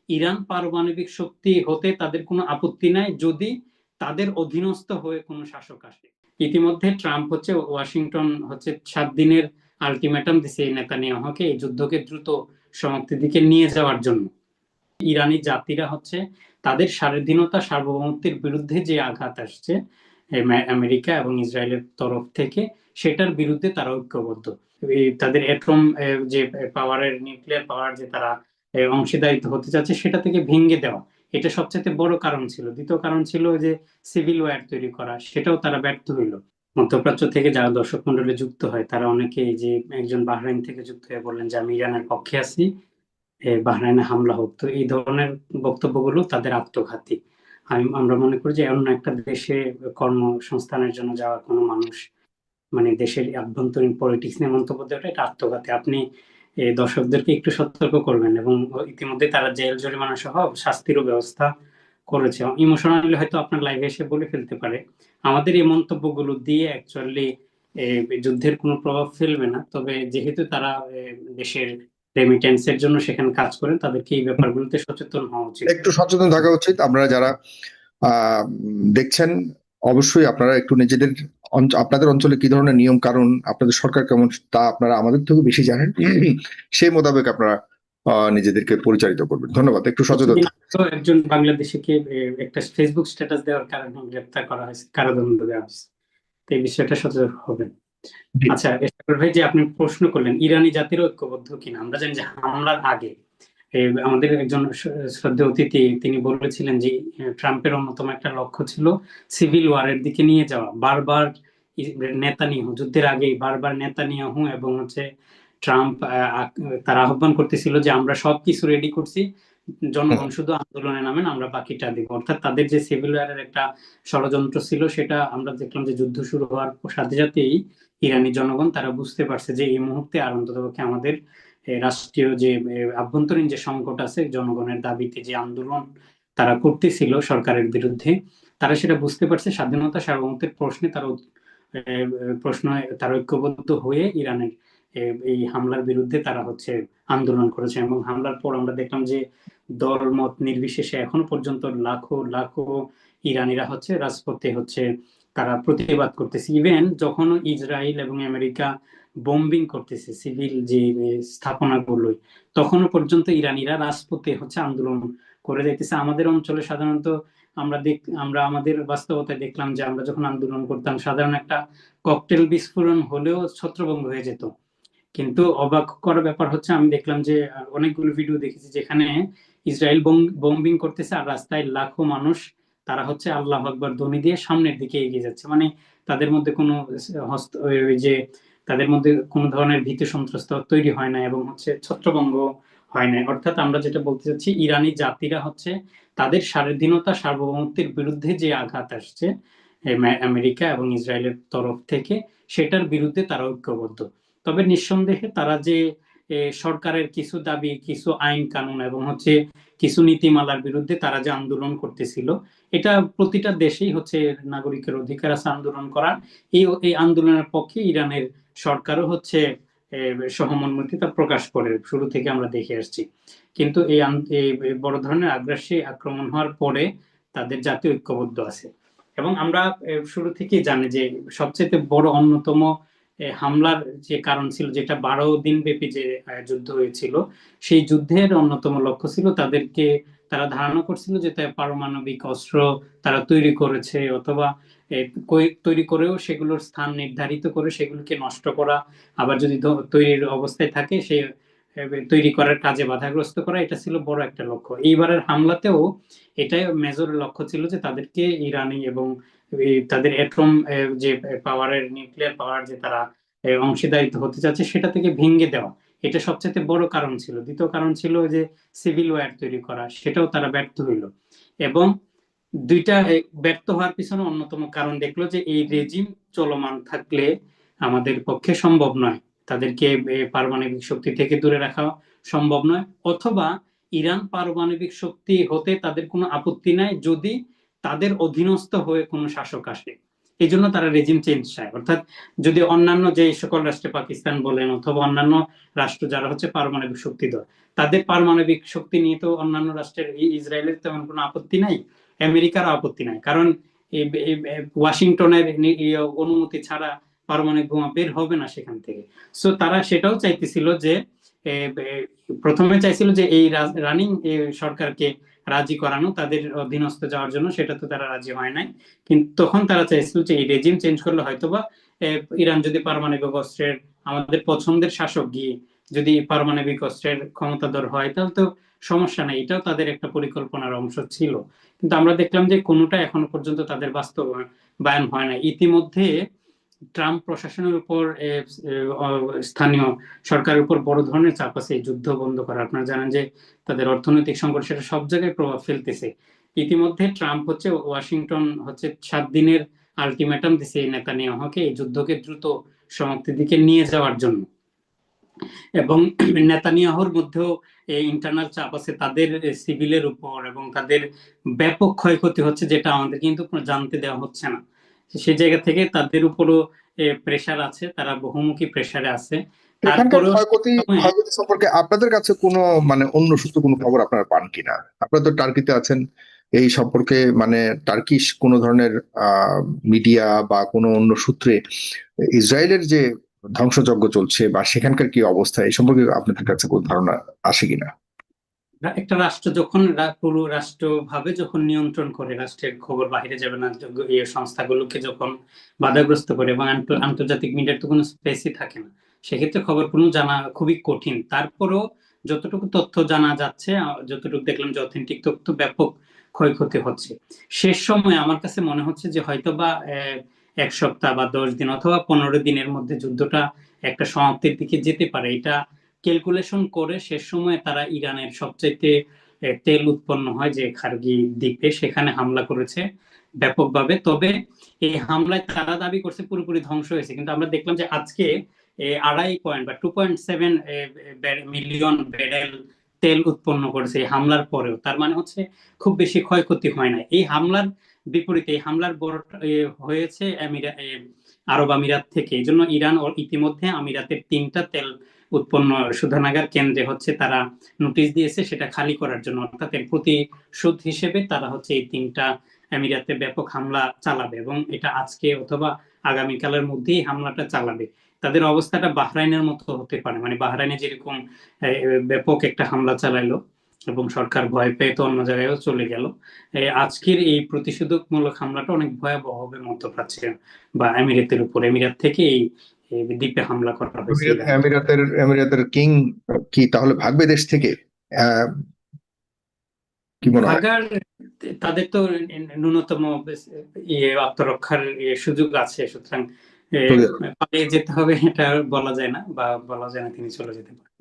Iran পারমাণবিক শক্তি হতে তাদের কোনো আপত্তি নাই যদি তাদের অধীনস্থ হয়ে কোনো শাসক আসে। ইতিমধ্যে ট্রাম্প হচ্ছে ওয়াশিংটন হচ্ছে 7 দিনের আলটিমেটাম দিছে এই নেতানিয়াহুকে এই যুদ্ধকে দ্রুত সমাপ্তির দিকে নিয়ে যাওয়ার জন্য। ইরানি জাতিরা হচ্ছে তাদের স্বাধীনতা সার্বভৌমত্বের বিরুদ্ধে যে আঘাত আসছে আমেরিকা এবং ইসরায়েলের তরফ থেকে, সেটার বিরুদ্ধে তারা ঐক্যবদ্ধ। তাদের অ্যাটম যে পাওয়ারের, নিউক্লিয়ার পাওয়ার যে তারা অংশীদারিত্ব হতে চাচ্ছে, সেটা থেকে ভেঙে দেওয়া, এটা সবচেয়ে বড় কারণ ছিল। দ্বিতীয় কারণ ছিল যে সিভিল ওয়ার তৈরি করা, সেটাও তারা ব্যর্থ হইল। মধ্যপ্রাচ্য থেকে যারা দর্শক মন্ডলে যুক্ত হয় তারা অনেকে, যে একজন বাহরাইন থেকে যুক্ত হয়ে বললেন যে আমি ইরানের পক্ষে আছি, বাহরাইনে হামলা হোক। তো এই ধরনের বক্তব্যগুলো তাদের আত্মঘাতী। আমরা মনে করি যে অন্য একটা দেশে কর্মসংস্থানের জন্য যাওয়া কোনো মানুষ, মানে দেশের আভ্যন্তরীণ পলিটিক্স নিয়ে মন্তব্য দেওয়াটা এটা আত্মঘাতী। আপনি দর্শকদেরকে একটু সতর্ক করবেন, এবং ইতিমধ্যে তারা জেল জরিমানা সহ শাস্তিরও ব্যবস্থা করেছে। ইমোশনালি হয়তো আপনার লাইভে এসে বলে ফেলতে পারে। আমাদের এই মন্তব্যগুলো দিয়ে অ্যাকচুয়ালি যুদ্ধের কোনো প্রভাব ফেলবে না, তবে যেহেতু তারা দেশের রেমিটেন্সের জন্য সেখানে কাজ করেন, তাদেরকে এই ব্যাপারগুলোতে সচেতন হওয়া উচিত, একটু সচেতন থাকা উচিত। আপনারা যারা দেখছেন, অবশ্যই আপনারা একটু নিজেদের আপনাদের অঞ্চলে কি ধরনের নিয়ম কানুন, আপনাদের সরকার কেমন, তা আপনারা আমাদের থেকে বেশি জানেন। সেই মোতাবেক আপনারা নিজেদেরকে পরিচালিত করবেন। ধন্যবাদ। একটু সচেতন। একজন বাংলাদেশিকে একটা ফেসবুক স্ট্যাটাস দেওয়ার কারণে গ্রেপ্তার করা হয়েছে, কারাদণ্ড দেওয়া হয়েছে। এই বিষয়টা সচেতন হবেন। আচ্ছা, ভাই, যে আপনি প্রশ্ন করলেন ইরানি জাতির ঐক্যবদ্ধ কিনা, আমরা জানি যে হামলার আগে আমাদের একজন শ্রদ্ধেয় অতিথি তিনি বলেছিলেন যে ট্রাম্পের অন্যতম একটা লক্ষ্য ছিল সিভিল ওয়ারের দিকে নিয়ে যাওয়া। বারবার নেতানিয়াহু, যুদ্ধের আগেই বারবার নেতানিয়াহু এবং হচ্ছে ট্রাম্প তারা আহ্বান করতেছিল যে আমরা সবকিছু রেডি করছি, জনগণ শুধু আন্দোলনে নামেন, আমরা বাকিটা দিব। অর্থাৎ তাদের যে সিভিল ওয়ারের একটা ষড়যন্ত্র ছিল, সেটা আমরা দেখলাম যে যুদ্ধ শুরু হওয়ার সাথে সাথেই ইরানি জনগণ তারা বুঝতে পারছে যে এই মুহূর্তে আর অন্ততপক্ষে আমাদের রাষ্ট্রীয় যে আভ্যন্তরীণ যে সংকট আছে, জনগণের দাবিতে যে আন্দোলন তারা করতেছিল সরকারের বিরুদ্ধে, তারা সেটা বুঝতে পারছে। স্বাধীনতা সার্বভৌমত্বের প্রশ্নে তারা ঐক্যবদ্ধ হয়ে ইরানের এই হামলার বিরুদ্ধে তারা হচ্ছে আন্দোলন করেছে। এবং হামলার পর আমরা দেখলাম যে দল মত নির্বিশেষে এখনো পর্যন্ত লাখো লাখো ইরানিরা হচ্ছে রাজপথে হচ্ছে তারা প্রতিবাদ করতেছে। ইভেন যখন ইসরায়েল এবং আমেরিকা বোম্বিং করতেছে সিভিল যে স্থাপনাগুলোই, তখনও পর্যন্ত ইরানিরা রাজপথে হচ্ছে আন্দোলন করে যাইতেছে। আমাদের অঞ্চলে সাধারণত আমরা আমাদের বাস্তবতায় দেখলাম যে আমরা যখন আন্দোলন করতাম, সাধারণ একটা ককটেল বিস্ফোরণ হলেও ছত্রভঙ্গ হয়ে যেত। কিন্তু অবাক করার ব্যাপার হচ্ছে, আমি দেখলাম যে অনেকগুলো ভিডিও দেখেছি যেখানে ইসরায়েল বোম্বিং করতেছে আর রাস্তায় লাখো মানুষ তারা হচ্ছে আল্লাহু আকবার ধ্বনি দিয়ে সামনের দিকে এগিয়ে যাচ্ছে। মানে তাদের মধ্যে কোনো ওই যে তাদের মধ্যে কোনো ধরনের ভীতি সন্ত্রস্ত তৈরি হয় না এবং হচ্ছে ছত্রভঙ্গ হয় না। অর্থাৎ আমরা যেটা বলতে চাচ্ছি, ইরানি জাতিরা হচ্ছে তাদের স্বাধীনতা সার্বভৌমত্বের বিরুদ্ধে যে আঘাত আসছে আমেরিকা এবং ইসরায়েলের তরফ থেকে, সেটার বিরুদ্ধে তারা ঐক্যবদ্ধ। তবে নিঃসন্দেহে তারা যে সরকারের কিছু দাবি, কিছু আইন কানুন এবং হচ্ছে কিছু নীতিমালার বিরুদ্ধে তারা যে আন্দোলন করতেছিল, এটা প্রতিটা দেশেই হচ্ছে নাগরিকের অধিকার আছে আন্দোলন করার। এই আন্দোলনের পক্ষে ইরানের সরকারও হচ্ছে সহমর্মিতা প্রকাশ করে, শুরু থেকে আমরা দেখে আসছি। কিন্তু এই বড় ধরনের আগ্রাসী আক্রমণ হওয়ার পরে তাদের জাতীয় ঐক্যবদ্ধ আছে। এবং আমরা শুরু থেকেই জানি যে সবচেয়ে বড় অন্যতম হামলার যে কারণ ছিল, যেটা 12 দিন ব্যাপী যে যুদ্ধ হয়েছিল, সেই যুদ্ধের অন্যতম লক্ষ্য ছিল তারা ধারণা করছিল যে পারমাণবিক অস্ত্র তারা তৈরি করেছে, অথবা তৈরি করেও সেগুলোর স্থান নির্ধারিত করে সেগুলোকে নষ্ট করা, আবার যদি তৈরির অবস্থায় থাকে সে তৈরি করার কাজে বাধাগ্রস্ত করা। এটা ছিল বড় একটা লক্ষ্য। এইবারের হামলাতেও এটাই মেজর লক্ষ্য ছিল, যে তাদেরকে ইরানি এবং তাদের অ্যাটম যে পাওয়ারের, নিউক্লিয়ার পাওয়ার যে তারা অংশীদারিত্ব হতে চাচ্ছে, সেটা থেকে ভেঙে দেওয়া, এটা সবচেয়ে বড় কারণ ছিল। দ্বিতীয় কারণ ছিল যে সিভিল ওয়ার তৈরি করা, সেটাও তারা ব্যর্থ হইল। এবং দুইটা ব্যর্থ হওয়ার পিছনে অন্যতম কারণ দেখলো যে এই রেজিম চলমান থাকলে আমাদের পক্ষে সম্ভব নয়, তাদেরকে পারমাণবিক শক্তি থেকে দূরে রাখা সম্ভব নয়, অথবা ইরান পারমাণবিক শক্তি হতে তাদের কোনো আপত্তি নাই যদি তাদের অধীনস্থ হয়ে কোনো শাসক আসে। এই জন্য তারা রেজিম চেঞ্জ চায়। অর্থাৎ যদি অন্যান্য যে সকল রাষ্ট্রে, পাকিস্তান বলেন অথবা অন্যান্য রাষ্ট্র যারা হচ্ছে পারমাণবিক শক্তিধর, তাদের পারমাণবিক শক্তি নিয়ে তো অন্যান্য রাষ্ট্রের, ইসরায়েলের তেমন কোনো আপত্তি নাই, আমেরিকার আপত্তি নাই, কারণ ওয়াশিংটনের অনুমতি ছাড়া পারমাণবিক বোমা বের হবে না সেখান থেকে। সো তারা সেটাও চাইতেছিল যে প্রথমে চাইছিল যে এই রানিং সরকারকে রাজি করানো, তাদের অধীনস্থ যাওয়ার জন্য, সেটা তো তারা রাজি হয় নাই। কিন্তু তখন তারা চাইছিল যে এই রেজিম চেঞ্জ করলে হয়তোবা ইরান যদি পারমাণবিক অস্ত্রের, আমাদের পছন্দের শাসক গিয়ে যদি পারমাণবিক অস্ত্রের ক্ষমতাধর হয় তাহলে তো সমস্যা নেই, এটাও তাদের একটা পরিকল্পনার অংশ ছিল। কিন্তু আমরা দেখলাম যে কোনোটা এখনো পর্যন্ত তাদের বাস্তবায়ন হয় না। ইতিমধ্যে ট্রাম্প প্রশাসনের উপর স্থানীয় সরকারের উপর বড় ধরনের চাপ আছে এই যুদ্ধ বন্ধ করা। আপনারা জানেন যে তাদের অর্থনৈতিক সংকট সেটা সব জায়গায় প্রভাব ফেলতেছে। ইতিমধ্যে ট্রাম্প হচ্ছে ওয়াশিংটন হচ্ছে 7 দিনের আলটিমেটাম দিছে নেতানিয়াহুকে এই যুদ্ধকে দ্রুত সমাপ্তির দিকে নিয়ে যাওয়ার জন্য। এবং নেতানিয়াহুর মধ্যেও ইন্টারনাল চাপ আছে তাদের সিভিলের উপর, এবং তাদের ব্যাপক ক্ষয়ক্ষতি হচ্ছে যেটা আমাদের কিন্তু জানতে দেওয়া হচ্ছে না। সেই জায়গা থেকে তাদের উপরও প্রেসার আছে, তারা বহুমুখী প্রেসারে আছে। এখানকার তারপরেও ক্ষয়ক্ষতি সম্পর্কে আপনাদের কাছে কোনো মানে অন্য সূত্র কোনো খবর আপনারা পান কিনা? আপনারা তো টার্কিতে আছেন, এই সম্পর্কে মানে টার্কিশ কোনো ধরনের মিডিয়া বা কোনো অন্য সূত্রে ইসরায়েলের যে ধ্বংসযজ্ঞ চলছে বা সেখানকার কি অবস্থা এই সম্পর্কে আপনাদের কাছে কোনো ধারণা আসে কিনা? একটা রাষ্ট্র যখন পুরো রাষ্ট্র ভাবে যখন নিয়ন্ত্রণ করে, রাষ্ট্রের খবর বাহিরে যাবে না, এই সংস্থাগুলোকে যখন বাধাগ্রস্ত করে, এবং আন্তর্জাতিক মিডিয়ার তো কোনো স্পেসই থাকে না, সেক্ষেত্রে খবর কোনো জানা খুবই কঠিন। তারপরও যতটুকু তথ্য জানা যাচ্ছে, যতটুকু দেখলাম যে অথেন্টিক তথ্য, ব্যাপক ক্ষয়ক্ষতি হচ্ছে। শেষ সময় আমার কাছে মনে হচ্ছে যে হয়তোবা 1 সপ্তাহ বা 10 দিন অথবা 15 দিনের মধ্যে যুদ্ধটা একটা সমাপ্তির দিকে যেতে পারে। এটা ক্যালকুলেশন করে শেষ সময়ে তারা ইরানের সবচাইতে তেল উৎপন্ন হয় যে খারগি দ্বীপে, সেখানে হামলা করেছে ব্যাপকভাবে। তবে এই হামলায় তারা দাবি করছে পুরোপুরি ধ্বংস হয়েছে, কিন্তু আমরা দেখলাম যে আজকে 2.5 বা 2.7 মিলিয়ন ব্যারেল তেল উৎপন্ন করেছে এই হামলার পরেও। তার মানে হচ্ছে খুব বেশি ক্ষয়ক্ষতি হয় না। এই হামলার বিপরীতে এই হামলার বড় হয়েছে আরব আমিরাত থেকে। এই জন্য ইরান ইতিমধ্যে আমিরাতের 3টা তেল উৎপন্ন শোধনাগার কেন্দ্রে হচ্ছে তারা নোটিশ দিয়েছে সেটা খালি করার জন্য। অর্থাৎ এর প্রতিশোধ হিসেবে তারা হচ্ছে এই 3টা আমিরাতে ব্যাপক হামলা চালাবে, এবং এটা আজকে অথবা আগামীকালের মধ্যেই হামলাটা চালাবে। তাদের অবস্থাটা বাহরাইনের মতো হতে পারে, মানে বাহরাইনে যেরকম ব্যাপক একটা হামলা চালাইলো এবং সরকার ভয় পেয়ে তো অন্য জায়গায়ও চলে গেল, আজকের এই প্রতিষেধকমূলক হামলাটা অনেক ভয়াবহ হবে মধ্যপ্রাচ্যে বা আমিরাতের উপর। আমিরাত থেকে এই দ্বীপে হামলা করা হয়েছে। আমিরাতের কিং কি তাহলে ভাগবে দেশ থেকে? কি মনে হয়? ভাগার তাদের তো ন্যূনতম আত্মরক্ষার সুযোগ আছে, সুতরাং পালিয়ে যেতে হবে এটা বলা যায় না, বা বলা যায় না তিনি চলে যেতে পারেন।